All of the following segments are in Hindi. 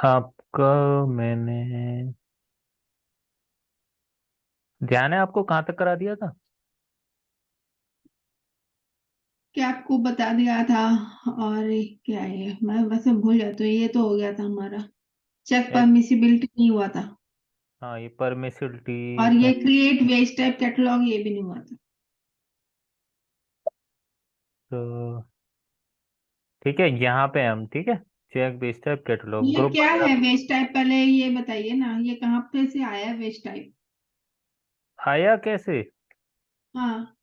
आपका मैंने ध्यान है आपको कहाँ तक करा दिया था। क्या आपको बता दिया था? और क्या है, मैं वैसे भूल जाती हूँ। ये तो हो गया था हमारा। चेक एस परमिसिबिलिटी नहीं हुआ था। हाँ, ये परमिसिबिलिटी और का। ये क्रिएट वेज टाइप कैटलॉग ये भी नहीं हुआ था। तो ठीक है, यहाँ पे हम ठीक है। चेक बेस्ड टाइप कैटलॉग ये ग्रुप क्या वगैरह है तो वेज टाइप? पहले ये बताइए ना, ये कहाँ पे से आया वेज टाइप? आया कैसे। हाँ,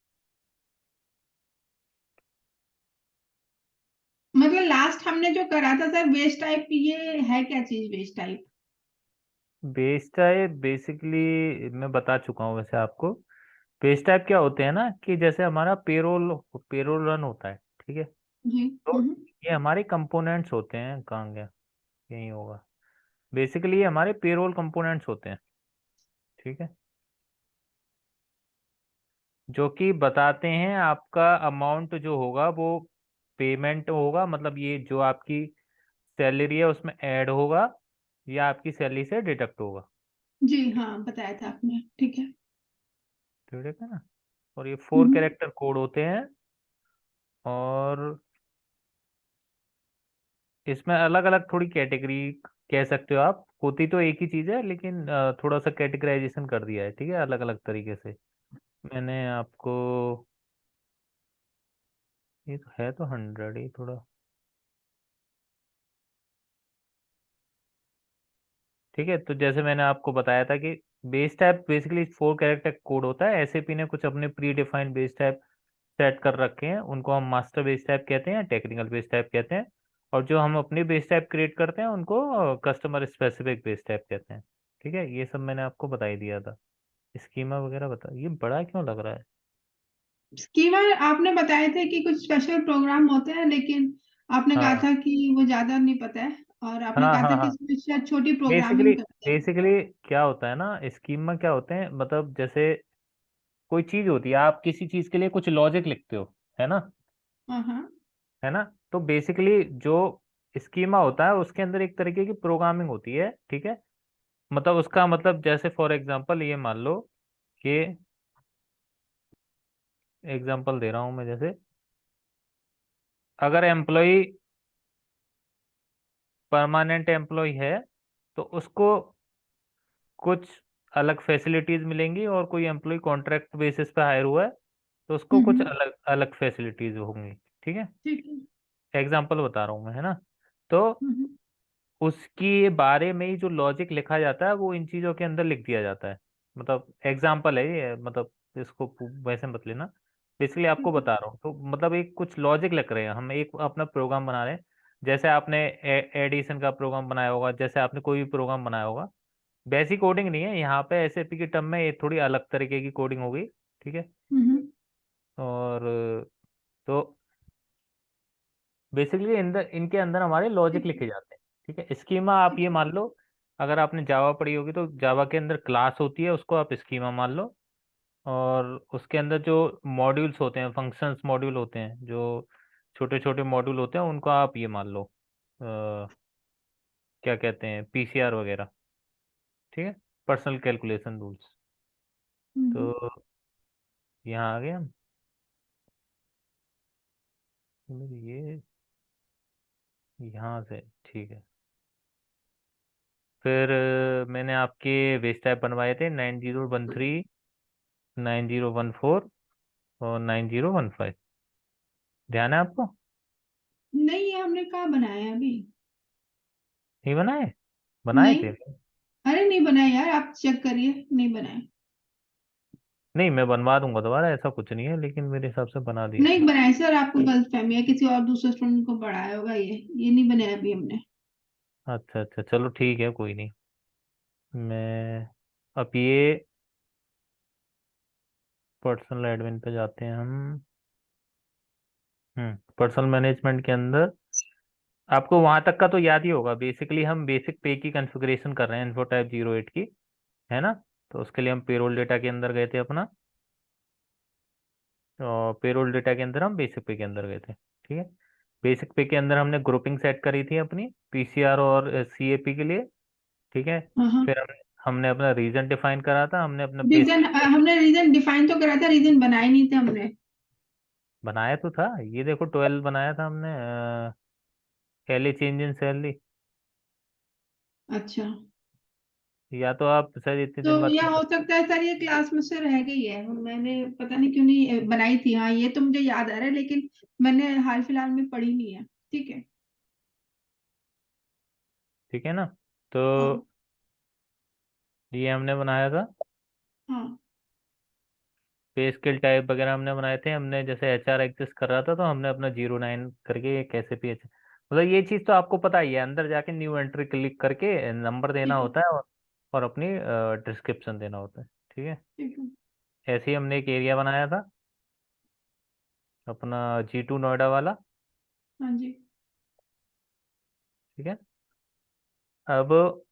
मतलब लास्ट हमने जो करा था सर वेज टाइप, ये है क्या चीज wage type? Base type basically मैं बता चुका हूँ वैसे आपको। बेस टाइप क्या होते हैं ना कि जैसे हमारा पेरोल पेरोल रन होता है, ठीक है। जी। तो ये हमारे कंपोनेंट्स होते हैं, कहाँ गया, यही होगा। बेसिकली ये हमारे पेरोल कंपोनेंट्स होते हैं, ठीक है। जो कि बताते हैं आपका अमाउंट जो होगा वो पेमेंट होगा, मतलब ये जो आपकी सैलरी है उसमें ऐड होगा या आपकी सैलरी से डिडक्ट होगा। जी हाँ, बताया था आपने, ठीक है। ठीक है ना। और ये 4 हम्म। कैरेक्टर कोड होते हैं। और इसमें अलग अलग थोड़ी कैटेगरी कह सकते हो आप, होती तो एक ही चीज़ है लेकिन थोड़ा सा कैटेगराइजेशन कर दिया है, ठीक है, अलग अलग तरीके से। मैंने आपको, ये तो है तो 100 ही थोड़ा, ठीक है। तो जैसे मैंने आपको बताया था कि base type basically 4 character code होता है। एसएपी ने कुछ अपने pre defined base type set कर रखे हैं, उनको हम मास्टर बेस टाइप कहते हैं, टेक्निकल बेस टाइप कहते हैं। और जो हम अपने बेस टाइप क्रिएट करते हैं उनको कस्टमर स्पेसिफिक बेस टाइप कहते हैं। ठीक है, ये सब मैंने आपको बता ही दिया था। स्कीमा वगैरह बता, ये बड़ा क्यों लग रहा है। स्कीमा आपने बताए थे कि कुछ स्पेशल प्रोग्राम होते हैं, लेकिन आपने कहा हाँ था कि वो ज्यादा नहीं पता है। और आपने हाँ कहा हाँ था कि हाँ। इसमें शायद छोटी बेसिकली प्रोग्रामिंग करते हैं। बेसिकली क्या होता है ना, स्कीम में क्या होते हैं, मतलब जैसे कोई चीज होती है, आप किसी चीज के लिए कुछ लॉजिक लिखते हो, है ना। हाँ हाँ। है ना। तो बेसिकली जो स्कीमा होता है उसके अंदर एक तरीके की प्रोग्रामिंग होती है, ठीक है। मतलब उसका मतलब जैसे फॉर एग्जांपल ये मान लो कि, एग्जांपल दे रहा हूं मैं, जैसे अगर एम्प्लॉय परमानेंट एम्प्लॉय है तो उसको कुछ अलग फैसिलिटीज मिलेंगी, और कोई एम्प्लॉय कॉन्ट्रैक्ट बेसिस पे हायर हुआ है तो उसको कुछ हम्म। अलग अलग फैसिलिटीज होंगी, ठीक है। ठीक है। एग्जांपल बता रहा हूँ मैं, है ना। तो हम्म। उसके बारे में ही जो लॉजिक लिखा जाता है वो इन चीजों के अंदर लिख दिया जाता है। मतलब एग्जांपल है ये, मतलब इसको वैसे मत लेना। बेसिकली आपको ठीक है। बता रहा हूँ, तो मतलब एक कुछ लॉजिक लिख रहे हैं हम, एक अपना प्रोग्राम बना रहे हैं। जैसे आपने एडिशन का प्रोग्राम बनाया होगा, जैसे आपने कोई भी प्रोग्राम बनाया होगा। बेसिक कोडिंग नहीं है यहाँ पे, एसएपी की टर्म में ये थोड़ी अलग तरीके की कोडिंग होगी, ठीक है। हम्म। और तो बेसिकली इनके अंदर हमारे लॉजिक ठीक है। लिखे जाते हैं, ठीक है। स्कीमा आप ठीक ये है। मान लो, अगर आपने जावा पढ़ी होगी तो जावा के अंदर क्लास होती है, उसको आप स्कीमा मान लो। और उसके अंदर जो मॉड्यूल्स होते हैं, फंक्शंस मॉड्यूल होते हैं, जो छोटे छोटे मॉड्यूल होते हैं, उनको आप ये मान लो क्या कहते हैं, पीसीआर वगैरह, ठीक है, पर्सनल कैलकुलेशन रूल्स। हम्म। तो यहाँ आ गए हम। ये यहाँ से ठीक है। फिर मैंने आपके वेस्ट टाइप बनवाए थे 9013, 9014 और 9015। ध्यान है आपको। नहीं, ये हमने कहाँ बनाया है अभी? नहीं बनाए, बनाए नहीं। थे। अरे नहीं बनाया यार, आप चेक करिए, नहीं बनाया। नहीं, मैं बनवा दूंगा दोबारा, ऐसा कुछ नहीं है, लेकिन मेरे हिसाब से बना दिए थे। नहीं बनाया सर, आपको गलत फहमी है, किसी और दूसरे स्टूडेंट को पढ़ाया होगा। ये नहीं बनाया अभी हमने। अच्छा अच्छा, चलो ठीक है, कोई नहीं। मैं अब ये पर्सनल एडमिन पे जाते हैं हम। पर्सनल मैनेजमेंट के अंदर आपको वहां तक का तो याद ही होगा। बेसिकली हम बेसिक पे की कॉन्फ़िगरेशन कर रहे हैं इन्फो टाइप 08 की, है ना। तो उसके लिए हम पेरोल डेटा के अंदर गए थे अपना, और पेरोल डेटा के अंदर हम बेसिक पे के अंदर गए थे, ठीक है। बेसिक पे के अंदर हमने ग्रुपिंग सेट करी थी अपनी पीसीआर और सीएपी के लिए। ठीक है। हाँ हाँ। फिर हमने अपना रीजन डिफाइन करा था, हमने अपना रीजन बेसिक हमने रीजन डिफाइन तो करा था, रीजन बनाए नहीं थे हमने। बनाया तो था। ये देखो 12 बनाया था हमने, एली चेंज इन सैलरी। अच्छा। या तो आप शायद इतने तो दिन बाद यह हो सकता है सर, ये क्लास में से रह गई है, मैंने पता नहीं क्यों नहीं बनाई थी। हाँ ये तो मुझे याद आ रहा है, लेकिन मैंने हाल फिलहाल में पढ़ी नहीं है। ठीक है। ठीक है ना। तो हाँ ये हमने बनाया था। हाँ। पे स्केल टाइप वगैरह हमने बनाए थे। हमने जैसे एचआर एग्जिस्ट कर रहा था तो हमने अपना 09 करके कैसे भी मतलब ये चीज़ तो आपको पता ही है, अंदर जाके न्यू एंट्री क्लिक करके नंबर देना ठीक है। होता है और अपनी डिस्क्रिप्शन देना होता है। ठीक है। ठीक है। ऐसे ही हमने एक एरिया बनाया था अपना G2 नोएडा वाला। हाँ जी। ठीक है। अब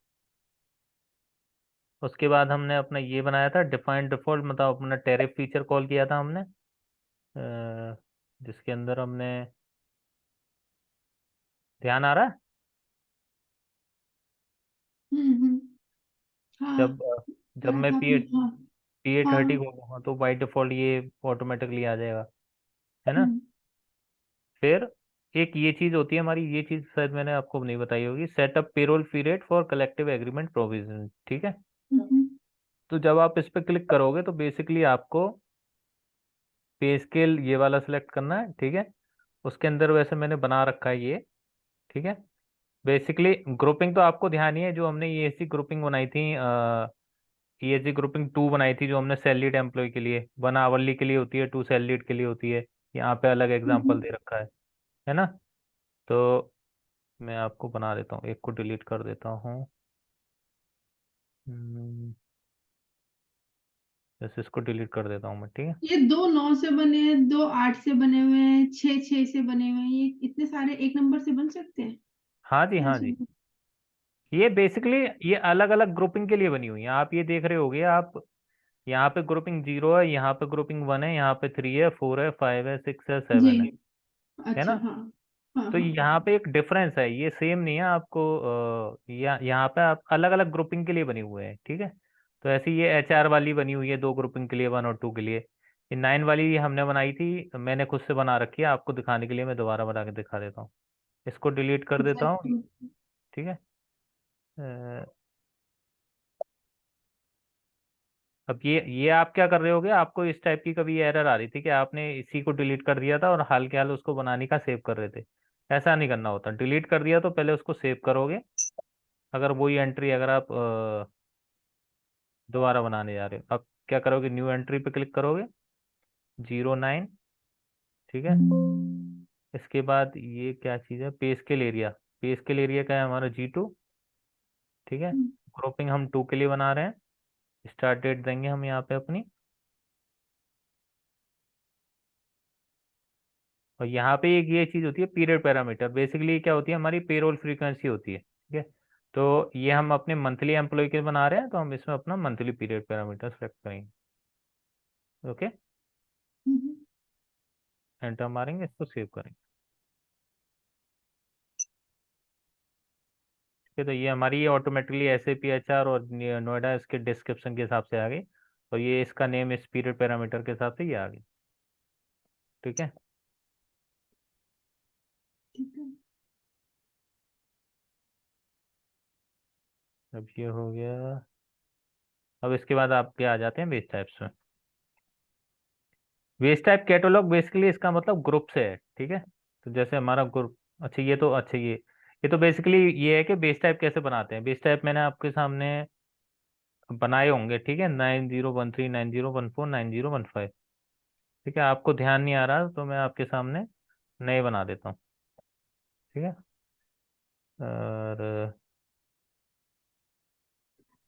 उसके बाद हमने अपना ये बनाया था डिफाइंड डिफॉल्ट, मतलब अपना टैरिफ फीचर कॉल किया था हमने, जिसके अंदर हमने, ध्यान आ रहा है, हम्म। हाँ। जब जब करा मैं था पी आपने, हाँ। पी ए हाँ 30 हाँ। खोलूंगा तो बाई डिफॉल्ट ये ऑटोमेटिकली आ जाएगा, है ना। हम्म फिर एक ये चीज होती है हमारी, ये चीज शायद मैंने आपको नहीं बताई होगी, setup payroll period for collective agreement provision. ठीक है। हम्म तो जब आप इस पर क्लिक करोगे तो बेसिकली आपको पे स्केल ये वाला सिलेक्ट करना है। ठीक है। उसके अंदर वैसे मैंने बना रखा है ये। ठीक है। बेसिकली ग्रुपिंग तो आपको ध्यान ही है, जो हमने ईएससी ग्रुपिंग बनाई थी, ईएससी ग्रुपिंग 2 बनाई थी जो हमने सैलरीड एम्प्लॉय के लिए, 1 आवरली के लिए होती है, 2 सैलरीड के लिए होती है। यहाँ पे अलग एग्जांपल हम्म। दे रखा है ना। तो मैं आपको बना देता हूँ, एक को डिलीट कर देता हूँ। हम्म, जैसे इसको डिलीट कर देता हूँ मैं। ठीक है। ये दो 9 से बने हैं, दो 8 से बने हुए हैं, 6 6 से बने हुए हैं, ये इतने सारे एक नंबर से बन सकते हैं? हाँ जी, हाँ कैसे? जी। ये बेसिकली ये अलग अलग ग्रुपिंग के लिए बनी हुई है। आप ये देख रहे होगे आप, यहाँ पे ग्रुपिंग 0 है, यहाँ पे ग्रुपिंग 1 है, यहाँ पे 3 है, 4 है, 5 है, 6 है, जी। 7 है अच्छा। ना। हाँ हाँ तो हाँ। यहाँ पे एक डिफरेंस है, ये सेम नहीं है आपको, यहाँ पे आप अलग अलग ग्रुपिंग के लिए बने हुए हैं। ठीक है। तो ऐसे ही ये एचआर वाली बनी हुई है 2 ग्रुपिंग के लिए, 1 और 2 के लिए। ये 9 वाली ये हमने बनाई थी, मैंने खुद से बना रखी है, आपको दिखाने के लिए मैं दोबारा बना के दिखा देता हूँ। इसको डिलीट कर अच्छा। देता हूँ। ठीक है। अ, अब ये आप क्या कर रहे होगे, आपको इस टाइप की कभी एरर आ रही थी कि आपने इसी को डिलीट कर दिया था और हाल के हाल उसको बनाने का सेव कर रहे थे। ऐसा नहीं करना होता, डिलीट कर दिया तो पहले उसको सेव करोगे। अगर वही एंट्री अगर आप दोबारा बनाने जा रहे हो, अब क्या करोगे, न्यू एंट्री पे क्लिक करोगे, 09। ठीक है। इसके बाद ये क्या चीज़ है, पे स्केल एरिया। पे स्केल एरिया का है हमारा G2। ठीक है। ग्रुपिंग हम 2 के लिए बना रहे हैं। स्टार्ट डेट देंगे हम यहाँ पे अपनी, और यहाँ पे एक ये चीज़ होती है पीरियड पैरामीटर। बेसिकली क्या होती है, हमारी पेरोल फ्रीक्वेंसी होती है। ठीक है। तो ये हम अपने मंथली एम्प्लॉय के बना रहे हैं तो हम इसमें अपना मंथली पीरियड पैरामीटर सेलेक्ट करेंगे। ओके। एंटर मारेंगे, इसको सेव करेंगे। ठीक है। तो ये हमारी ये ऑटोमेटिकली SAP HR और नोएडा इसके डिस्क्रिप्शन के हिसाब से आ गई, और ये इसका नेम इस पीरियड पैरामीटर के हिसाब से ये आ गई। ठीक है। ठीक है। अब ये हो गया। अब इसके बाद आपके आ जाते हैं बेस टाइप्स में। बेस टाइप कैटलॉग बेसिकली इसका मतलब ग्रुप से है। ठीक है। तो जैसे हमारा ग्रुप, अच्छा ये तो, अच्छा ये तो बेसिकली ये है कि बेस टाइप कैसे बनाते हैं। बेस टाइप मैंने आपके सामने बनाए होंगे। ठीक है, 9013, 9014, 9015। ठीक है। आपको ध्यान नहीं आ रहा तो मैं आपके सामने नए बना देता हूँ। ठीक है। और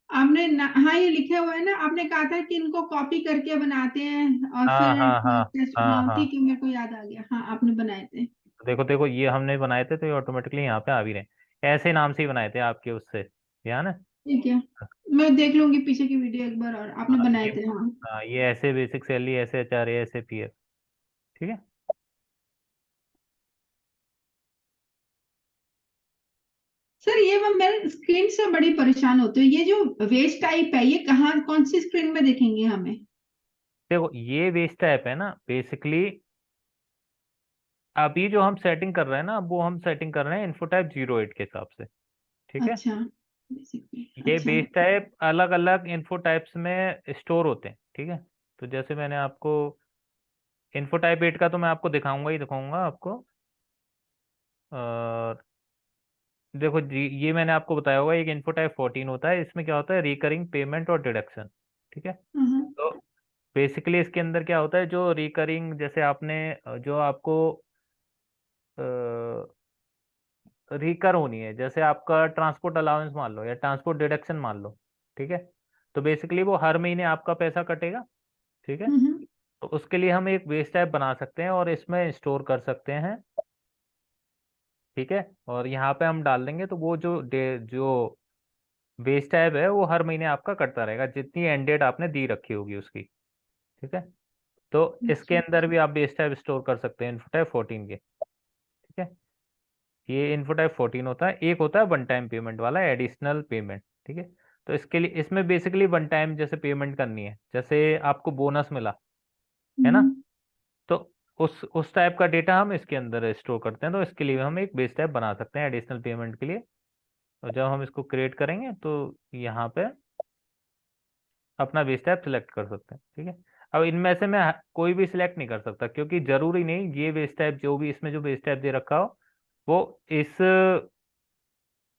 आपने हाँ ये लिखा हुआ है ना, आपने कहा था कि इनको कॉपी करके बनाते हैं और हाँ फिर हाँ हाँ टेस्ट। हाँ हाँ हाँ, ठीक है, मेरे को याद आ गया, हाँ आपने बनाए थे। देखो देखो ये हमने बनाए थे तो ये ऑटोमेटिकली यहाँ पे आ भी रहे हैं। ऐसे नाम से ही बनाए थे आपके उससे, ध्यान है। ठीक है, मैं देख लूंगी पीछे की वीडियो एक बार, और आपने हाँ बनाए ये, थे, हाँ। हाँ ये ऐसे बेसिक सैलरी, ऐसे HR, ऐसे PF। ठीक है। सर ये मैं स्क्रीन से बड़ी परेशान होती हूँ, ये जो वेज टाइप है ये कहाँ कौन सी स्क्रीन में देखेंगे हमें? देखो ये वेस्ट ऐप है ना बेसिकली, अभी जो हम सेटिंग कर रहे हैं ना वो हम सेटिंग कर रहे हैं इन्फोटाइप 08 के हिसाब से। ठीक है। अच्छा, बेसिकली ये अच्छा। बेस टाइप अलग अलग इन्फो टाइप्स में स्टोर होते हैं। ठीक है। तो जैसे मैंने आपको इन्फो टाइप 8 का तो मैं आपको दिखाऊंगा ही दिखाऊंगा आपको। और देखो जी, ये मैंने आपको बताया होगा एक इन्फो टाइप 14 होता है, इसमें क्या होता है रिकरिंग पेमेंट और डिडक्शन। ठीक है। हाँ। तो बेसिकली इसके अंदर क्या होता है जो रिकरिंग, जैसे आपने जो आपको रिकर होनी है, जैसे आपका ट्रांसपोर्ट अलाउंस मान लो या ट्रांसपोर्ट डिडक्शन मान लो। ठीक है। तो बेसिकली वो हर महीने आपका पैसा कटेगा। ठीक है। हम्म। तो उसके लिए हम एक बेस टाइप बना सकते हैं और इसमें स्टोर कर सकते हैं। ठीक है। और यहाँ पे हम डाल देंगे तो वो जो बेस टाइप है वो हर महीने आपका कटता रहेगा जितनी एंड डेट आपने दी रखी होगी उसकी। ठीक है। तो इसके अच्छा। अंदर भी आप बेस टाइप स्टोर कर सकते हैं इन्फो टाइप 14 के। ठीक है। ये इन्फो टाइप 14 होता है, एक होता है वन टाइम पेमेंट वाला एडिशनल पेमेंट। ठीक है। तो इसके लिए इसमें बेसिकली वन टाइम जैसे पेमेंट करनी है, जैसे आपको बोनस मिला है ना, हम्म। तो उस टाइप का डेटा हम इसके अंदर स्टोर करते हैं। तो इसके लिए हम एक बेस टाइप बना सकते हैं एडिशनल पेमेंट के लिए। और जब हम इसको क्रिएट करेंगे तो यहाँ पे अपना बेस टाइप सिलेक्ट कर सकते हैं। ठीक है। अब इनमें से मैं कोई भी सिलेक्ट नहीं कर सकता क्योंकि जरूरी नहीं ये बेस टाइप जो भी इसमें जो बेस टाइप दे रखा हो वो इस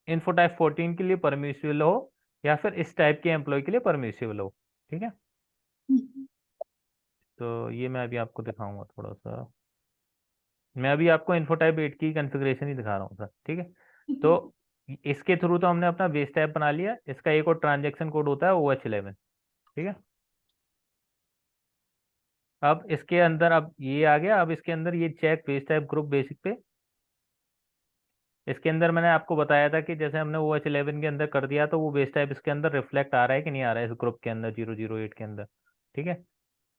इन्फो टाइप 14 के लिए परमिसिबल हो या फिर इस टाइप के एम्प्लॉय के लिए परमिसिबल हो। ठीक है। हम्म। तो ये मैं अभी आपको दिखाऊंगा थोड़ा सा। मैं अभी आपको इन्फोटाइप 8 की कॉन्फ़िगरेशन ही दिखा रहा हूँ सर। ठीक है। ठीक तो है। इसके थ्रू तो हमने अपना बेस टाइप बना लिया, इसका एक और ट्रांजैक्शन कोड होता है OH11। ठीक है। अब इसके अंदर अब ये आ गया, अब इसके अंदर ये check base type group basic pay, इसके अंदर मैंने आपको बताया था कि जैसे हमने OH11 के अंदर कर दिया तो वो बेस टाइप इसके अंदर रिफ्लेक्ट आ रहा है कि नहीं आ रहा है इस ग्रुप के अंदर 008 के अंदर। ठीक है।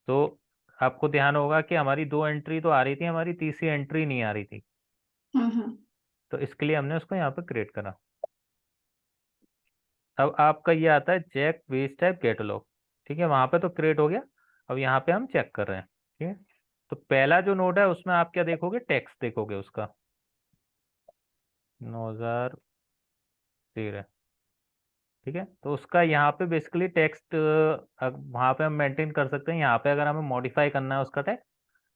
तो आपको ध्यान होगा कि हमारी दो एंट्री तो आ रही थी, हमारी तीसरी एंट्री नहीं आ रही थी। हाँ हाँ। तो इसके लिए हमने उसको यहाँ पे क्रिएट करा। अब आपका ये आता है चेक बेस टाइप कैटलॉग। ठीक है। वहां पे तो क्रिएट हो गया। अब यहाँ पे हम चेक कर रहे हैं। ठीक है। तो पहला जो नोड है उसमें आप क्या देखोगे, टेक्स्ट देखोगे उसका 9013। ठीक है। तो उसका यहाँ पे बेसिकली टेक्स्ट वहाँ पे हम मेंटेन कर सकते हैं। यहाँ पे अगर हमें मॉडिफाई करना है उसका टेक्स्ट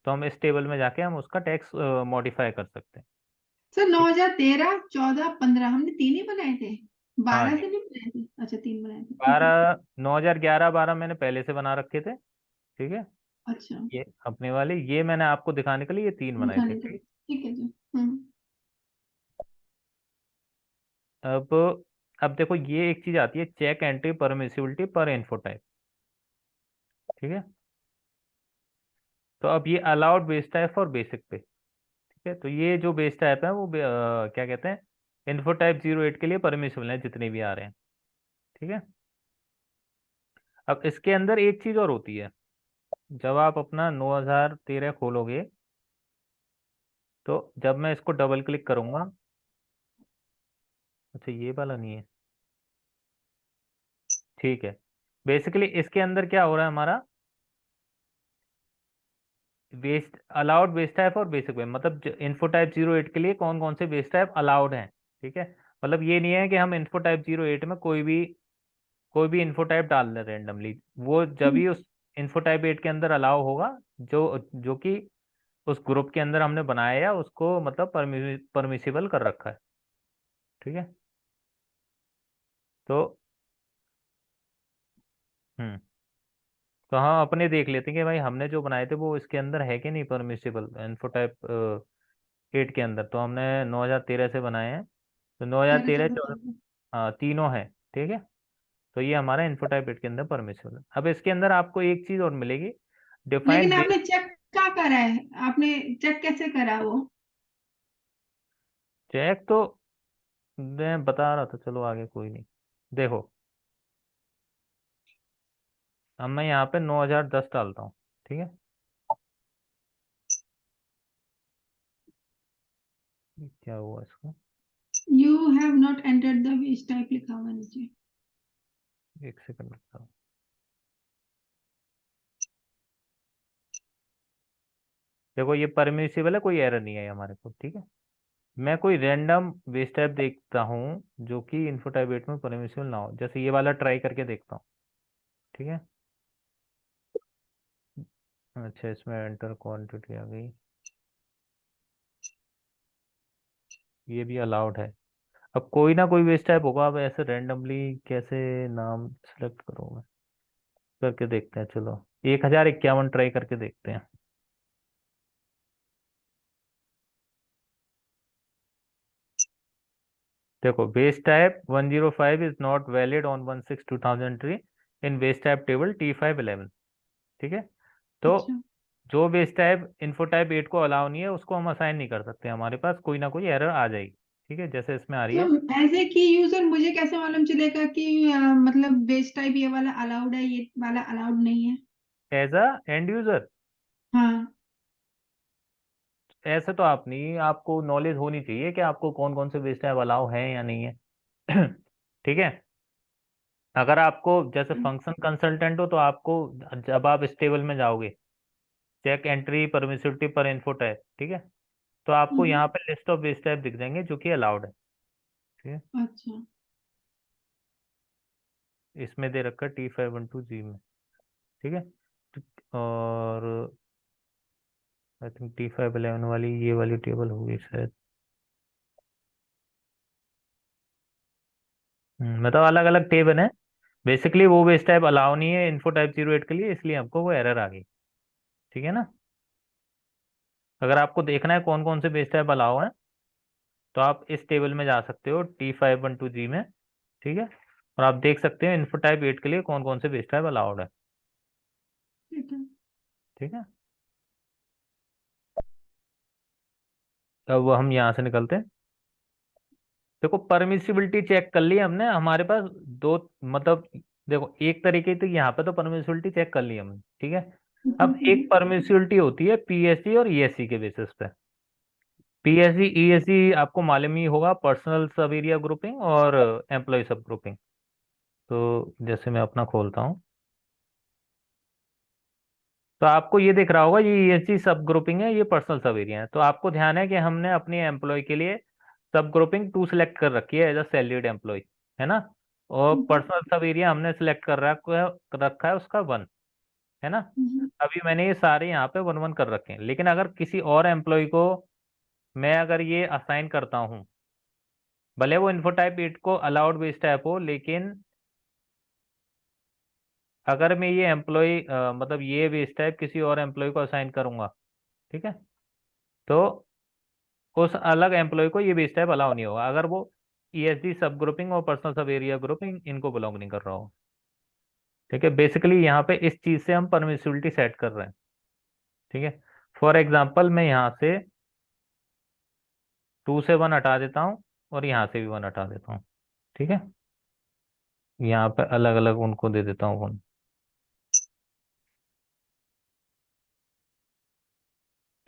तो हम इस टेबल में जाके हम उसका टेक्स्ट मॉडिफाई कर सकते हैं। सर ठीक। 2013, 14, 15 हमने तीन ही बनाए थे, हाँ 12 जी। से नहीं बनाए थे? अच्छा, तीन बनाए थे, ठीक है। 12 9011 12 मैंने पहले से बना रखे थे। ठीक है। अच्छा। ये अपने वाले ये मैंने आपको दिखाने के लिए ये 3 बनाए थे। दिखाने के लिए, ठीक। ठीक है जी। हम्म। अब अब देखो ये एक चीज आती है चेक एंट्री परमिसिबिलिटी पर इन्फो टाइप। ठीक है। तो अब ये अलाउड बेस टाइप और बेसिक पे। ठीक है। तो ये जो बेस टाइप है वो क्या कहते हैं इन्फो टाइप 08 के लिए परमिसिबल है जितने भी आ रहे हैं। ठीक है। अब इसके अंदर एक चीज और होती है, जब आप अपना 9013 खोलोगे तो जब मैं इसको डबल क्लिक करूंगा, अच्छा ये वाला नहीं है। ठीक है। बेसिकली इसके अंदर क्या हो रहा है हमारा बेस्ड अलाउड बेस टाइप और बेसिक वे, मतलब इन्फो टाइप 08 के लिए कौन कौन से बेस टाइप अलाउड हैं। ठीक है। मतलब ये नहीं है कि हम इन्फो टाइप 08 में कोई भी इन्फो टाइप डाल दें रेंडमली, वो जब हम्म। ही उस इन्फो टाइप 8 के अंदर अलाउ होगा जो जो कि उस ग्रुप के अंदर हमने बनाया या उसको मतलब परमिसिबल कर रखा है। ठीक है। तो हम्म तो हम अपने देख लेते हैं कि भाई हमने जो बनाए थे वो इसके अंदर है कि नहीं परमिसिबल इन्फो टाइप 8 के अंदर। तो हमने 9013 से बनाए हैं तो 13, 9013 14, 14, 15। हाँ तीनों है। ठीक है। तो ये हमारा इन्फोटाइप 8 के अंदर परमिसिबल है। अब इसके अंदर आपको एक चीज और मिलेगी लेकिन डिफाइंड बेस। आपने चेक क्या करा है? आपने चेक कैसे करा वो? चेक तो मैं बता रहा था, चलो आगे कोई नहीं। देखो अब मैं यहाँ पे 9010 डालता हूँ। ठीक है। ये क्या हुआ इसको, you have not entered the base type लिखा हुआ नीचे। एक सेकंड रुको। देखो ये परमिसिबल है, कोई एरर नहीं है हमारे को, ठीक है। मैं कोई रैंडम बेस टाइप देखता हूँ जो कि इनफो टाइप 8 में परमिसिबल ना हो, जैसे ये वाला ट्राई करके देखता हूँ, ठीक है। अच्छा, इसमें एंटर क्वांटिटी आ गई, ये भी अलाउड है। अब कोई ना कोई बेस टाइप होगा, अब ऐसे रैंडमली कैसे नाम सेलेक्ट करूँ मैं, करके देखते हैं, चलो 1051 ट्राई करके देखते हैं। देखो base type 105 is not valid on 1/6/2003 in base type table T511, ठीक है। तो अच्छा, जो बेस टाइप इन्फो टाइप 8 को अलाउ नहीं है उसको हम असाइन नहीं कर सकते, हमारे पास कोई ना कोई एरर आ जाएगी, ठीक है, जैसे इसमें आ रही तो है। एज ए की यूजर मुझे कैसे मालूम चलेगा कि मतलब बेस टाइप ये वाला अलाउड है, ये वाला अलाउड नहीं है? एज अ एंड यूजर हाँ। ऐसे तो आप नहीं, आपको नॉलेज होनी चाहिए कि आपको कौन कौन से बेस टाइप अलाउ है या नहीं है। ठीक है। अगर आपको जैसे फंक्शन कंसल्टेंट हो तो आपको, जब आप इस टेबल में जाओगे, चेक एंट्री परमिसिविटी पर इन्फो टाइप, ठीक है, तो आपको हम्म, यहाँ पे लिस्ट ऑफ बेस टाइप दिख जाएंगे जो कि अलाउड है, ठीक है। अच्छा। इसमें दे रखा है T512G में, ठीक है। और आई थिंक T511 वाली ये वाली टेबल होगी शायद। मतलब अलग अलग टेबल है, बेसिकली वो बेस टाइप अलाउ नहीं है इन्फो टाइप 08 के लिए, इसलिए हमको वो एरर आ गई, ठीक है ना। अगर आपको देखना है कौन कौन से बेस टाइप अलाउ है, तो आप इस टेबल में जा सकते हो T512G में, ठीक है, और आप देख सकते हो इन्फो टाइप 8 के लिए कौन कौन से बेस टाइप अलाउड है, ठीक है। ठीक है। अब हम यहाँ से निकलते हैं। देखो परमिसिबिलिटी चेक कर ली हमने, हमारे पास दो, मतलब देखो एक तरीके तो यहाँ पे तो परमिसिबिलिटी चेक कर ली हमने, ठीक है। अब एक परमिसिबिलिटी होती है पीएससी और ईएससी के बेसिस पे। पीएससी ईएससी आपको मालूम ही होगा, पर्सनल सब एरिया ग्रुपिंग और एम्प्लॉय सब ग्रुपिंग। तो जैसे मैं अपना खोलता हूँ, तो आपको ये दिख रहा होगा, ये ईएससी सब ग्रुपिंग है, ये पर्सनल सब एरिया है। तो आपको ध्यान है कि हमने अपनी एम्प्लॉय के लिए सब ग्रुपिंग 2 सेलेक्ट कर रखी है एज अ सैलरीड एम्प्लॉय, है ना। और पर्सनल सब एरिया हमने सेलेक्ट कर रखा है उसका 1, है ना। अभी मैंने ये सारे यहाँ पे 1 1 कर रखे हैं, लेकिन अगर किसी और एम्प्लॉय को मैं अगर ये असाइन करता हूँ, भले वो इन्फो टाइप 8 को अलाउड बेस टाइप हो, लेकिन अगर मैं ये एम्प्लॉय मतलब ये बेस टाइप किसी और एम्प्लॉय को असाइन करूंगा, ठीक है, तो उस अलग एम्प्लॉय को ये बेस टाइप अलाउ नहीं होगा, अगर वो ईएसडी सब ग्रुपिंग और पर्सनल सब एरिया ग्रुपिंग इनको बिलोंग नहीं कर रहा हो, ठीक है। बेसिकली यहाँ पे इस चीज से हम परमिसिबिलिटी सेट कर रहे हैं, ठीक है। फॉर एग्जाम्पल मैं यहाँ से 2 से 1 हटा देता हूँ और यहाँ से भी 1 हटा देता हूँ, ठीक है। यहाँ पे अलग अलग उनको दे देता हूँ 1,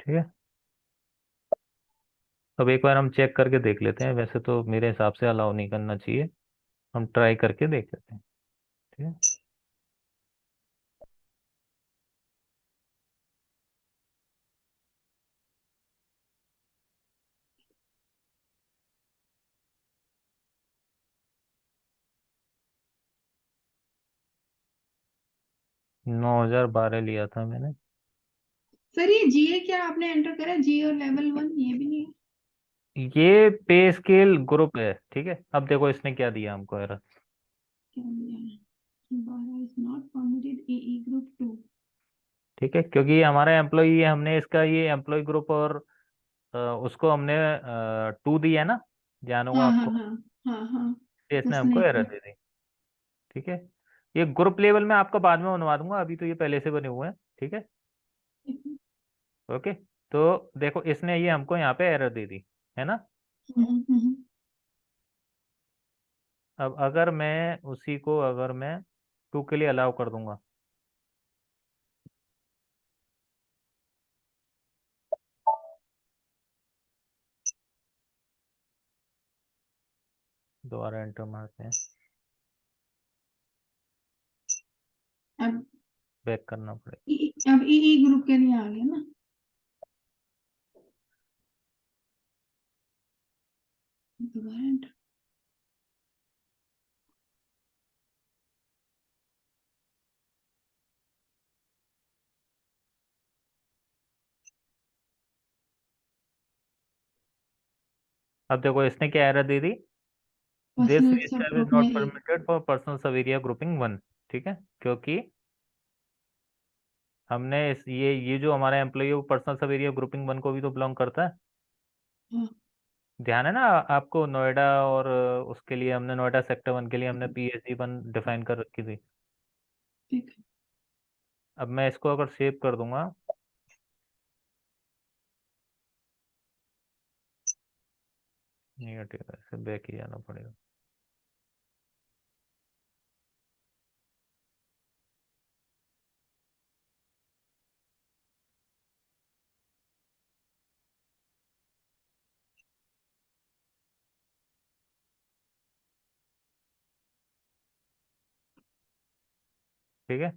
ठीक है। अब एक बार हम चेक करके देख लेते हैं, वैसे तो मेरे हिसाब से अलाउ नहीं करना चाहिए, हम ट्राई करके देख लेते हैं, ठीक है। 9012 लिया था मैंने। सर ये जीए क्या आपने एंटर करा, जी और लेवल 1 ये भी नहीं है? ये पे स्केल ग्रुप है, ठीक है। अब देखो इसने क्या दिया हमको एरर, क्या दिया है? बारह is not permitted AE group 2। ठीक है, क्योंकि ये हमारा एम्प्लॉई है, हमने इसका ये एम्प्लॉय ग्रुप और उसको हमने 2 दिया है ना, ध्यान होगा हाँ हाँ आपको, हाँ। हाँ हाँ। ये इसने हमको उसने एरर दे दी, ठीक है। ये ग्रुप लेवल में आपका बाद में बनवा दूंगा, अभी तो ये पहले से बने हुए हैं, ठीक है। ओके, तो देखो इसने ये हमको यहाँ पे एरर दे दी, है ना। हम्म। अब अगर मैं उसी को, अगर मैं 2 के लिए अलाउ कर दूंगा, दोबारा एंटर मारते हैं, अब बैक करना पड़ेगा। अब ई ग्रुप के लिए आ गया ना। दोबारा enter। अब देखो इसने क्या error they the, this personal base सब टाइप इज ग्रुप में नॉट ये। Permitted for personal sub area grouping one. ठीक है, क्योंकि हमने ये जो हमारा एम्प्लॉय है वो personal sub area grouping one को भी तो बिलोंग करता है। हाँ, ध्यान है ना आपको, नोएडा और उसके लिए हमने नोएडा सेक्टर वन के लिए हमने पीएसडी वन डिफाइन कर रखी थी। ठीक है। अब मैं इसको अगर सेव कर दूंगा, नहीं हटेगा, इसे बैक ही जाना पड़ेगा। ठीक है,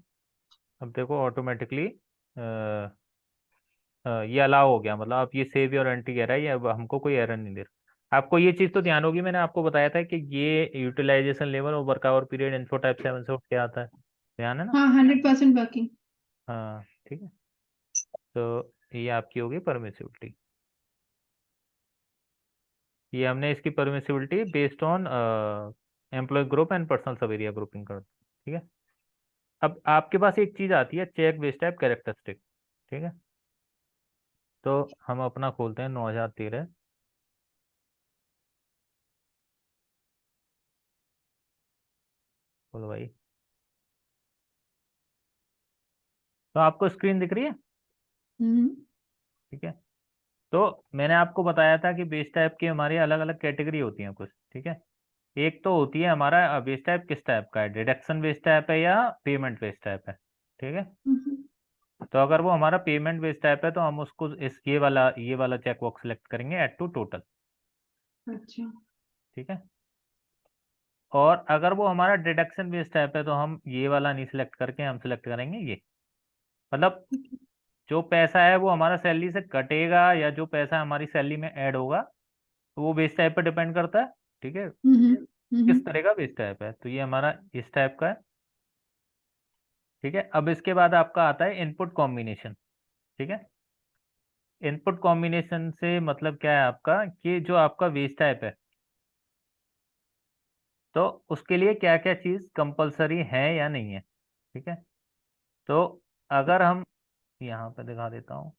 अब देखो ऑटोमेटिकली ये अलाउ हो गया, मतलब अब ये सेव और एंट्री कह रहा है, ये अब हमको कोई एरर नहीं दे रहा। आपको ये चीज़ तो ध्यान होगी, मैंने आपको बताया था कि ये यूटिलाइजेशन लेवल और work hour period info type 7 से उठ के आता है। ध्यान है ना। हाँ 100% वर्किंग। हाँ ठीक है, तो ये आपकी होगी परमिसिबिलिटी। ये हमने इसकी permissibility based on employee group and personal sub area grouping कर, ठीक है। अब आपके पास एक चीज़ आती है चेक बेस टाइप कैरेक्टरिस्टिक। ठीक है, तो हम अपना खोलते हैं 9013। बोलो भाई, तो आपको स्क्रीन दिख रही है। हम्म। ठीक है, तो मैंने आपको बताया था कि बेस टाइप की हमारी अलग अलग कैटेगरी होती हैं कुछ। ठीक है, एक तो होती है हमारा बेस टाइप किस टाइप का है, डिडक्शन बेस टाइप है या पेमेंट बेस टाइप है। ठीक है, हम्म। तो अगर वो हमारा पेमेंट बेस टाइप है तो हम उसको इस ये वाला चेक बॉक्स सेलेक्ट करेंगे, ऐड टू टोटल। अच्छा। ठीक है, और अगर वो हमारा डिडक्शन बेस टाइप है तो हम ये वाला नहीं सिलेक्ट करके हम सिलेक्ट करेंगे ये, मतलब ठीक है। जो पैसा है वो हमारा सैलरी से कटेगा या जो पैसा हमारी सैलरी में ऐड होगा, तो वो बेस टाइप पर डिपेंड करता है। ठीक है, हम्म। हम्म। किस तरह का बेस टाइप है, तो ये हमारा इस टाइप का है। ठीक है, अब इसके बाद आपका आता है इनपुट कॉम्बिनेशन। ठीक है, इनपुट कॉम्बिनेशन से मतलब क्या है आपका, कि जो आपका बेस टाइप है तो उसके लिए क्या क्या चीज़ कंपलसरी है या नहीं है। ठीक है, तो अगर हम यहाँ पे दिखा देता हूँ,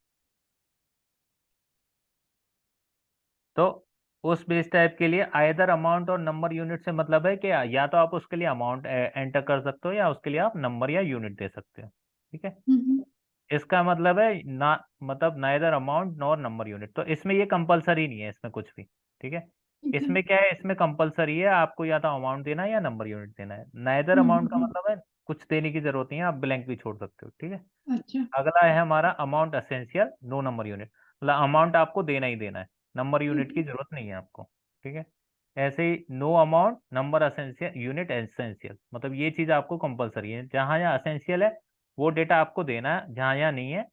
तो उस बेस टाइप के लिए आइदर अमाउंट और नंबर यूनिट से मतलब है कि या तो आप उसके लिए अमाउंट एंटर कर सकते हो या उसके लिए आप नंबर या यूनिट दे सकते हो। ठीक है, हम्म। इसका मतलब है ना, मतलब neither amount nor number unit, तो इसमें ये कंपलसरी नहीं है इसमें कुछ भी। ठीक है, ठीक है। इसमें क्या है, इसमें कंपलसरी है आपको या तो अमाउंट देना है या नंबर यूनिट देना है। नाइदर अमाउंट का हम्म। मतलब है कुछ देने की जरूरत नहीं है, आप ब्लैंक भी छोड़ सकते हो। ठीक है, अच्छा। अगला है हमारा amount essential no number unit, मतलब अमाउंट आपको देना ही देना है, नंबर यूनिट ठीक की है। जरूरत नहीं है आपको। ठीक है, ऐसे ही no amount number essential unit essential, मतलब ये चीज आपको कंपलसरी है, जहां जहाँ एसेंशियल है वो डेटा आपको देना है, जहां यहाँ नहीं है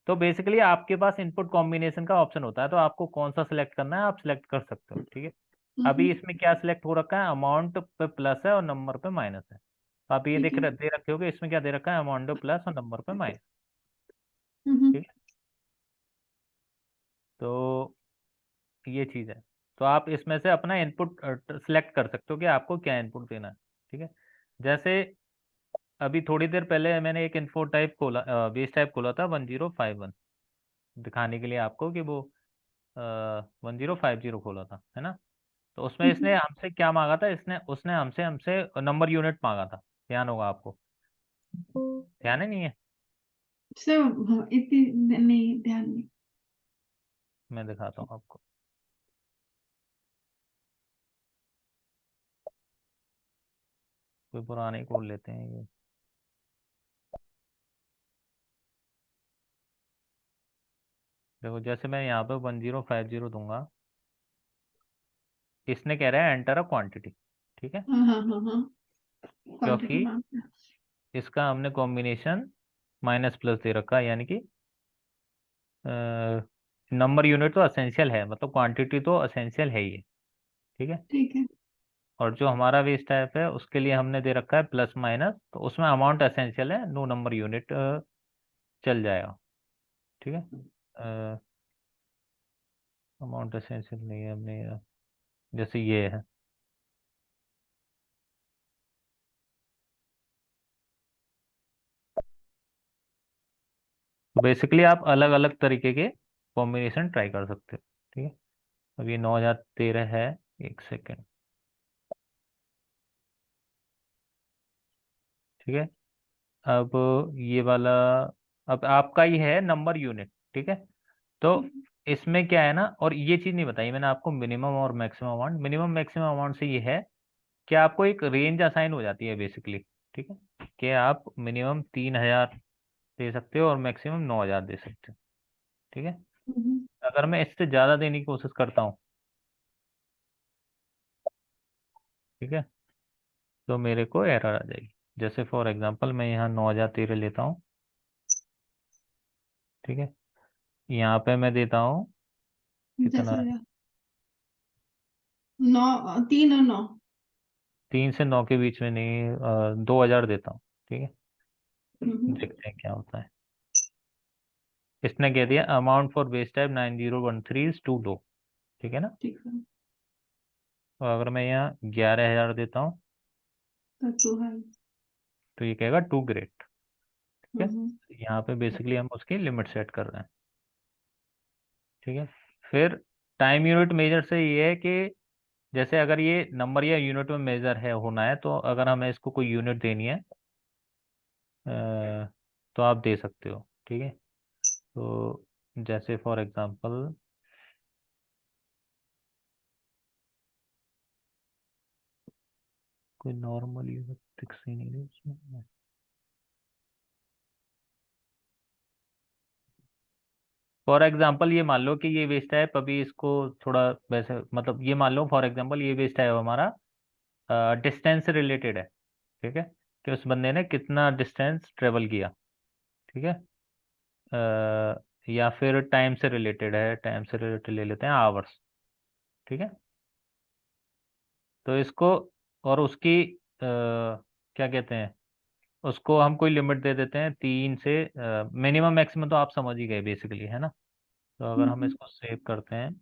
तो बेसिकली आपके पास इनपुट कॉम्बिनेशन का ऑप्शन होता है, तो आपको कौन सा सिलेक्ट करना है आप सिलेक्ट कर सकते हो। ठीक है, अभी हम्म। इसमें क्या सिलेक्ट हो रखा है, अमाउंट पे प्लस है और नंबर पे माइनस है, तो आप ये ठीक है। दे रखे होगे इसमें क्या दे रखा है, अमाउंट पे प्लस और नंबर पे माइनस। हम्म। ठीक है, तो ये चीज़ है, तो आप इसमें से अपना इनपुट सिलेक्ट कर सकते हो कि आपको क्या इनपुट देना है। ठीक है, जैसे अभी थोड़ी देर पहले मैंने एक इन्फो टाइप खोला, बेस टाइप खोला था 1051, दिखाने के लिए आपको कि वो 1050 खोला था, है ना। तो उसमें हम्म। इसने हमसे क्या मांगा था, इसने उसने हमसे हमसे नंबर यूनिट मांगा था, ध्यान होगा आपको, ध्यान है नहीं है। सब हाँ, इतनी नहीं ध्यान नहीं। मैं दिखाता हूँ आपको, कोई पुराने ही खोल लेते हैं ये। देखो जैसे मैं यहाँ पे 1050 दूंगा, इसने कह रहा है एंटर अ क्वांटिटी, ठीक है, हाँ हाँ हाँ हाँ, क्वांटिटी क्योंकि मांगता है। इसका हमने कॉम्बिनेशन माइनस प्लस दे रखा है, यानी कि नंबर यूनिट तो असेंशियल है, मतलब क्वांटिटी तो असेंशियल है ही है, ठीक है। ठीक है। और जो हमारा वेस्ट टाइप है उसके लिए हमने दे रखा है प्लस माइनस, तो उसमें अमाउंट एसेंशियल है, नो नंबर यूनिट चल जाएगा, ठीक है। अमाउंट एसेंशियल नहीं है हमने जैसे ये है। तो बेसिकली आप अलग अलग तरीके के कॉम्बिनेशन ट्राई कर सकते हो, ठीक है। अब ये 9013 है, एक सेकेंड, ठीक है। अब ये वाला, अब आपका ही है नंबर यूनिट, ठीक है। तो इसमें क्या है ना, और ये चीज़ नहीं बताई मैंने आपको मिनिमम और maximum amount. Minimum maximum amount से ये है कि आपको एक रेंज असाइन हो जाती है बेसिकली, ठीक है, कि आप मिनिमम 3000 दे सकते हो और मैक्सिमम 9000 दे सकते हो, ठीक है। हम्म, अगर मैं इससे ज़्यादा देने की कोशिश करता हूँ, ठीक है, तो मेरे को एरर आ जाएगी। जैसे फॉर एग्जांपल मैं यहाँ 9013 लेता हूँ, ठीक है, यहाँ पे मैं देता हूँ कितना जैसे है, 9, 3 और 9। 3 से 9 के बीच में नहीं, 2000 देता हूँ, ठीक है। हम्म, देखते हैं क्या होता है। इसने कह दिया amount for base type 9013 is too low, ठीक है ना। ठीक है। और अगर मैं यहाँ 11000 देता हूँ, तो 2 है। तो ये कहेगा टू ग्रेट, ठीक है। हम्म यहाँ पे बेसिकली हम उसकी लिमिट सेट कर रहे हैं, ठीक है। फिर टाइम यूनिट मेजर से ये है कि जैसे अगर ये नंबर या यूनिट में मेजर है होना है, तो अगर हमें इसको कोई यूनिट देनी है तो आप दे सकते हो, ठीक है। तो जैसे फॉर एग्जांपल कोई नॉर्मल यूनिट फिक्स ही नहीं है उसमें। फॉर एग्जांपल ये मान लो कि ये वेस्ट है, अभी इसको थोड़ा वैसे, मतलब ये मान लो फॉर एग्जांपल ये वेस्ट है हमारा डिस्टेंस से रिलेटेड है, ठीक है, कि उस बंदे ने कितना डिस्टेंस ट्रेवल किया, ठीक है। या फिर टाइम से रिलेटेड है, टाइम से रिलेटेड ले लेते हैं आवर्स, ठीक है। तो इसको और उसकी क्या कहते हैं, उसको हम कोई लिमिट दे देते हैं 3 से, मिनिमम मैक्सिमम तो आप समझ ही गए बेसिकली, है ना। तो अगर हम हम्म। इसको सेव करते हैं,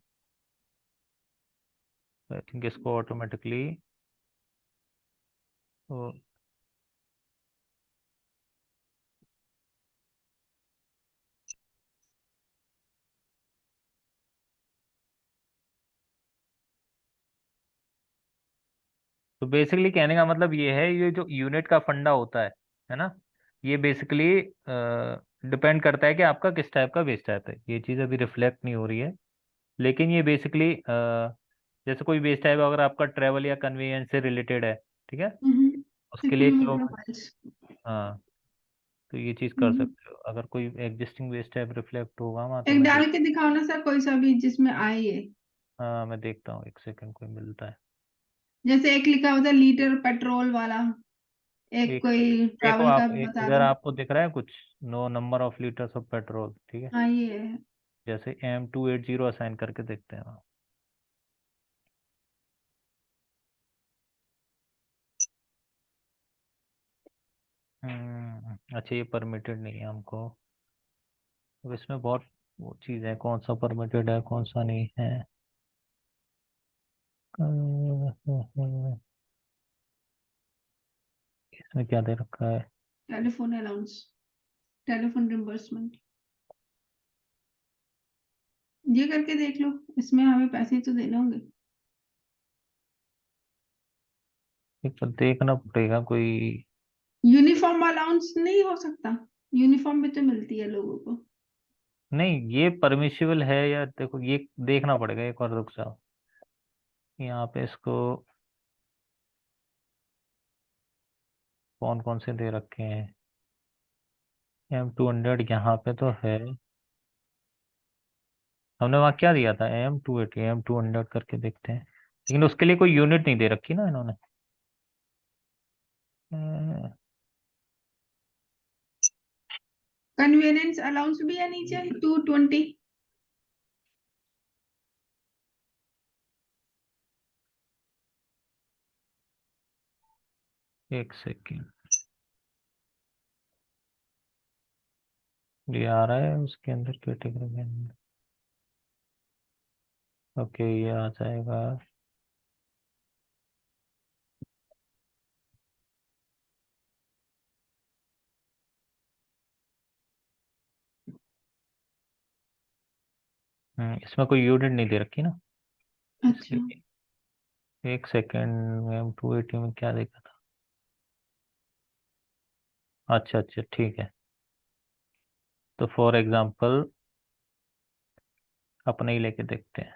तो आई थिंक इसको ऑटोमेटिकली, तो बेसिकली कहने का मतलब ये है, ये जो यूनिट का फंडा होता है ना, ये बेसिकली डिपेंड करता है कि आपका किस टाइप का बेस टाइप है। ये चीज़ अभी रिफ्लेक्ट नहीं हो रही है, लेकिन ये बेसिकली जैसे कोई बेस टाइप अगर आपका ट्रैवल या कन्वीनियंस से रिलेटेड है, ठीक है, तो उसके लिए किलोमीटर किलोमीटर, माइल्स। हाँ, तो ये चीज़ कर हम्म। सकते हो। अगर कोई एग्जिस्टिंग बेस टाइप रिफ्लेक्ट होगा वहाँ तो एक मैं डाल देख, के दिखाओ ना सर, कोई सा भी जिसमें आए ये। हाँ मैं देखता हूँ, एक सेकंड कोई मिलता है। जैसे एक लिखा होता है लीटर पेट्रोल वाला, एक एक कोई देखो ट्रैवल का आप, बता इधर दो। आपको दिख रहा है कुछ, no number of litres of petrol, ठीक है। हाँ ये है। जैसे M280 असाइन करके देखते हैं वहाँ। अच्छा ये परमिटेड नहीं है हमको। अब इसमें बहुत वो चीज़ है, कौन सा परमिटेड है कौन सा नहीं है। इसमें क्या दे रखा है। टेलीफोन अलाउंस, टेलीफोन रिम्बर्समेंट, ये करके देख लो, इसमें हमें पैसे तो देने होंगे। एक तो देखना पड़ेगा कोई। यूनिफॉर्म अलाउंस नहीं हो सकता? यूनिफॉर्म भी तो मिलती है लोगों को। नहीं ये परमिशिबल है या, देखो ये देखना पड़ेगा, एक बार रुक जाओ। यहाँ पे इसको कौन कौन से दे रखे हैं। M200 यहाँ पे तो है, हमने वहाँ क्या दिया था M280, M200 करके देखते हैं। लेकिन उसके लिए कोई यूनिट नहीं दे रखी ना इन्होंने। कन्वीनियंस अलाउंस भी है नीचे 220। एक सेकेंड, ये आ रहा है उसके अंदर कैटेगरी के अंदर। ओके, ये आ जाएगा। इसमें कोई यूनिट नहीं दे रखी ना अच्छा। इसलिए। एक सेकेंड में 280 में क्या देखा था? अच्छा अच्छा, ठीक है। तो फॉर एग्जांपल अपने ही लेके देखते हैं,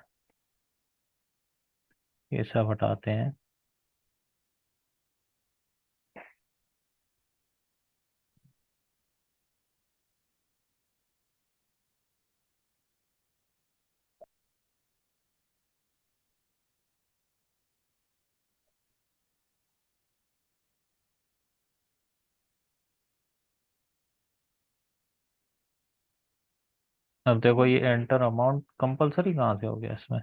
ये सब हटाते हैं। अब देखो, ये एंटर अमाउंट कंपलसरी कहाँ से हो गया इसमें?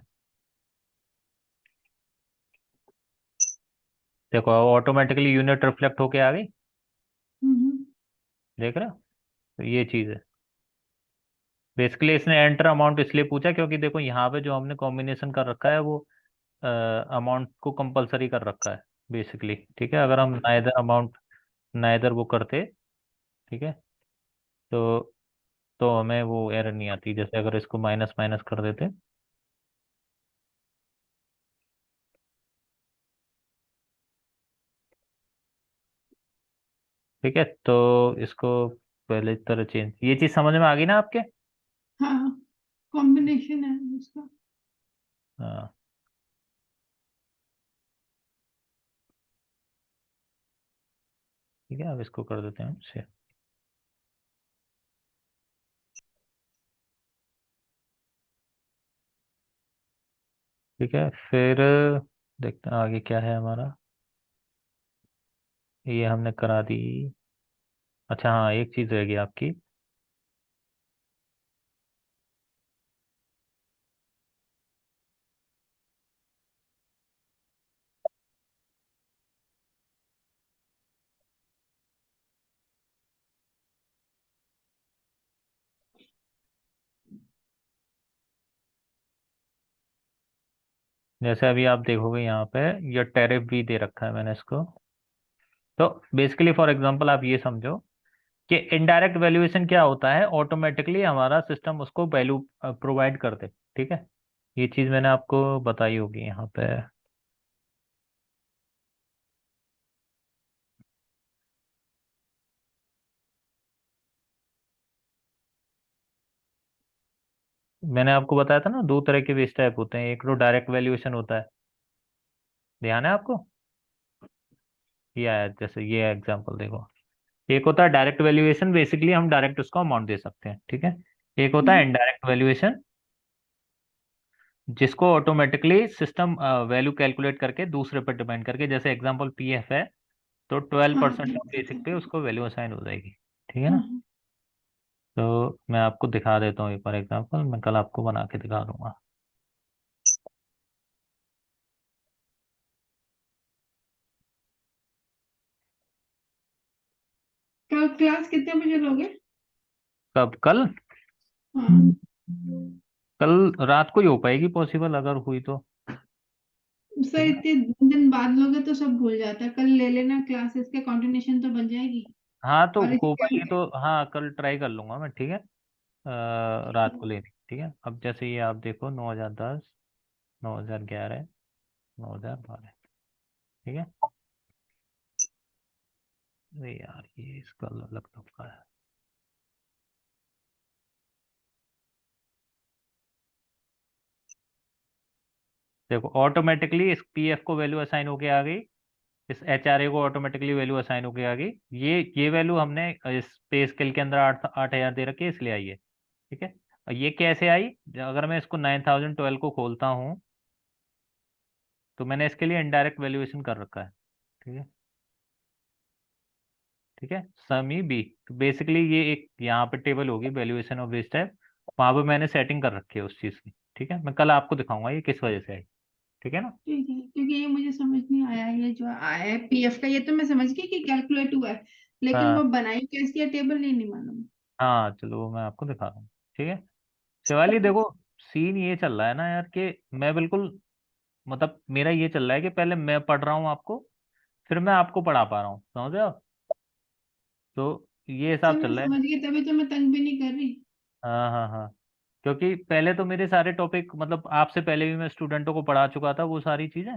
देखो ऑटोमेटिकली यूनिट रिफ्लेक्ट होके आ गई, हम्म। देख रहे हो? तो ये चीज़ है। बेसिकली इसने एंटर अमाउंट इसलिए पूछा क्योंकि देखो यहाँ पे जो हमने कॉम्बिनेशन कर रखा है वो अमाउंट को कंपलसरी कर रखा है बेसिकली। ठीक है, अगर हम नाइदर अमाउंट नाइदर वो करते, ठीक है, तो हमें वो एरर नहीं आती। जैसे अगर इसको माइनस माइनस कर देते, ठीक है, तो इसको पहले की तरह चेंज, ये चीज़ समझ में आ गई ना आपके? हाँ, कॉम्बिनेशन है उसका। हाँ, ठीक है, अब इसको कर देते हैं से। ठीक है, फिर देखते हैं आगे क्या है हमारा। ये हमने करा दी। अच्छा हाँ, एक चीज़ रह गई आपकी। जैसे अभी आप देखोगे यहाँ पे ये टैरिफ भी दे रखा है मैंने इसको। तो बेसिकली फॉर एग्जांपल आप ये समझो कि इनडायरेक्ट वैल्यूएशन क्या होता है, ऑटोमेटिकली हमारा सिस्टम उसको वैल्यू प्रोवाइड कर दे। ठीक है, ये चीज़ मैंने आपको बताई होगी यहाँ पे। मैंने आपको बताया था ना, दो तरह के वेस्ट टाइप होते हैं। एक तो डायरेक्ट वैल्यूएशन होता है, ध्यान है आपको? ये आया, जैसे ये एग्जांपल देखो। एक होता है डायरेक्ट वैल्यूएशन, बेसिकली हम डायरेक्ट उसको अमाउंट दे सकते हैं। ठीक है। एक होता है हम्म। इनडायरेक्ट वैल्यूएशन, जिसको ऑटोमेटिकली सिस्टम वैल्यू कैलकुलेट करके दूसरे पर डिपेंड करके, जैसे एग्जांपल पीएफ है, तो ट्वेल्व हाँ परसेंट ऑफ बेसिक पे उसको वैल्यू असाइन हो जाएगी। ठीक है हाँ ना? हाँ। तो मैं आपको दिखा देता हूँ एक बार एग्जांपल, मैं कल आपको बना के दिखा दूंगा। कल क्लास कितने बजे लोगे? कब? कल? हाँ कल रात को ही हो पाएगी पॉसिबल, अगर हुई तो। सर, ठीक है। इतने दिन बाद लोगे तो सब भूल जाता है। कल ले लेना, क्लासेस के कंटिन्यूशन तो बन जाएगी। हाँ, तो और हो इसके पाएगी तो हाँ, कल ट्राई कर लूंगा मैं। ठीक है, रात को लेनी। ठीक है, अब जैसे ये आप देखो, 9,010, 9,011, 9,012। ठीक है। अरे यार, ये इसका अलग तबका है। देखो ऑटोमेटिकली इस पीएफ को वैल्यू असाइन होके आ गई, इस एचआरए को ऑटोमेटिकली वैल्यू असाइन होके आ गई। ये वैल्यू हमने इस पे स्केल के अंदर 8,000 दे रखी है, इसलिए आई है। ठीक है। और ये कैसे आई? अगर मैं इसको 9,012 को खोलता हूँ, तो मैंने इसके लिए इनडायरेक्ट वैल्यूएशन कर रखा है। ठीक है। ठीक है, समी बी। तो बेसिकली ये एक यहाँ पे टेबल होगी वैल्यूएशन ऑफ बेस टाइप, वहां पे मैंने सेटिंग कर रखी है उस चीज की। ठीक है, मैं कल आपको दिखाऊंगा ये किस वजह से आई। ठीक है ना। ठीक है, क्योंकि ये मुझे समझ नहीं आया, ये जो आया है पीएफ का, ये तो मैं समझ गई कि कैलकुलेट हुआ है, लेकिन हाँ वो बनाई कैसी है टेबल नहीं मालूम। हाँ, चलो वो मैं आपको दिखा रहा हूँ। ठीक है। शिवाली देखो, सीन ये चल रहा है ना यार कि मैं बिल्कुल, मतलब मेरा ये चल रहा है कि पहले मैं पढ़ रहा हूँ आपको, फिर मैं आपको पढ़ा पा रहा हूँ, समझ रहे हो। तो ये अच्छा, हिसाब मैं चल रहा है। समझ गई, तभी तो मैं तंग भी नहीं कर रही। हाँ हाँ हाँ, क्योंकि पहले तो मेरे सारे टॉपिक, मतलब आपसे पहले भी मैं स्टूडेंटों को पढ़ा चुका था वो सारी चीजें।